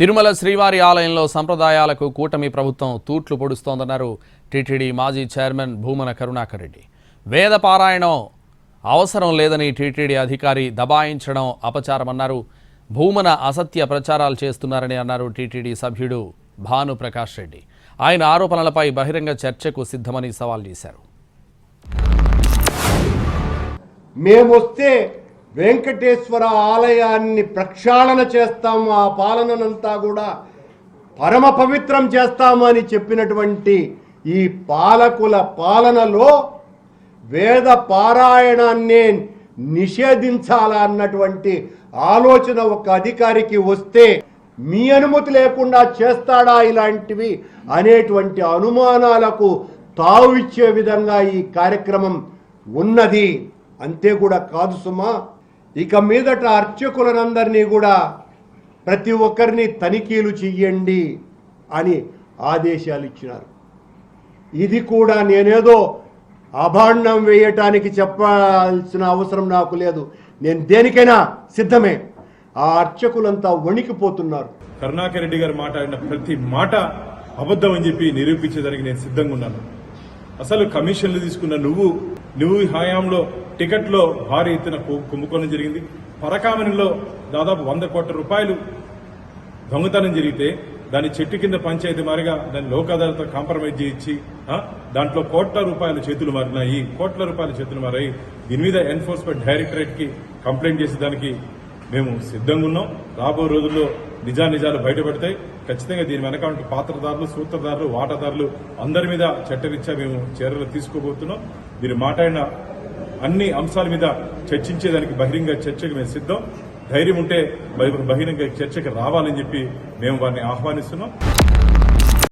తిరుమల శ్రీవారి ఆలయంలో సంప్రదాయాలకు కూటమి ప్రభుత్వం తూట్లు పొడుస్తోందన్నారు టీటీడీ మాజీ చైర్మన్ భూమన కరుణాకర్ రెడ్డి. వేద పారాయణం అవసరం లేదని టీటీడీ అధికారి దబాయించడం అపచారమన్నారు. భూమన అసత్య ప్రచారాలు చేస్తున్నారని అన్నారు టీటీడీ సభ్యుడు భానుప్రకాష్ రెడ్డి. ఆయన ఆరోపణలపై బహిరంగ చర్చకు సిద్ధమని సవాల్ చేశారు. మేమొస్తే వెంకటేశ్వర ఆలయాన్ని ప్రక్షాళన చేస్తాము, ఆ పాలననంతా కూడా పరమ పవిత్రం చేస్తాము అని చెప్పినటువంటి ఈ పాలకుల పాలనలో వేద పారాయణాన్నే నిషేధించాలా అన్నటువంటి ఆలోచన ఒక అధికారికి వస్తే మీ అనుమతి లేకుండా చేస్తాడా ఇలాంటివి అనేటువంటి అనుమానాలకు తావు ఇచ్చే విధంగా ఈ కార్యక్రమం ఉన్నది. అంతే కూడా కాదు సుమా, ఇక మీదట అర్చకులందరినీ కూడా ప్రతి ఒక్కరిని తనిఖీలు చెయ్యండి అని ఆదేశాలు ఇచ్చినారు. ఇది కూడా నేనేదో అభాండం వేయటానికి చెప్పాల్సిన అవసరం నాకు లేదు. నేను దేనికైనా సిద్ధమే. ఆ అర్చకులంతా వణికిపోతున్నారు. కరుణాకర్ రెడ్డి గారు మాట్లాడిన ప్రతి మాట అబద్ధం అని చెప్పి నిరూపించేదానికి నేను సిద్ధంగా ఉన్నాను. అసలు కమిషన్లు తీసుకున్న నువ్వు హయాంలో టికెట్లో భారీ ఎత్తున కుంభకోణం జరిగింది. పరకామణిలో దాదాపు 100 కోట్ల రూపాయలు దొంగతనం జరిగితే దాని చెట్టు కింద పంచాయతీ మారిగా దాన్ని లోక్ అదాలత్తో కాంప్రమైజ్ చేయించి దాంట్లో కోట్ల రూపాయల చేతులు మారినాయి, కోట్ల రూపాయల చేతులు మారాయి. దీని మీద ఎన్ఫోర్స్మెంట్ డైరెక్టరేట్ కి కంప్లైంట్ చేసేదానికి మేము సిద్ధంగా ఉన్నాం. రాబో రోజుల్లో నిజాలు బయటపడతాయి. ఖచ్చితంగా దీని వెనక పాత్రదారులు, సూత్రధారులు, వాటాదారులు అందరి మీద చట్టరీత్యా మేము చర్యలు తీసుకోబోతున్నాం. మీరు మాట్లాడిన అన్ని అంశాల మీద చర్చించేదానికి బహిరంగ చర్చకు మేము సిద్ధం. ధైర్యం ఉంటే బహిరంగ చర్చకు రావాలని చెప్పి మేము వారిని ఆహ్వానిస్తున్నాం.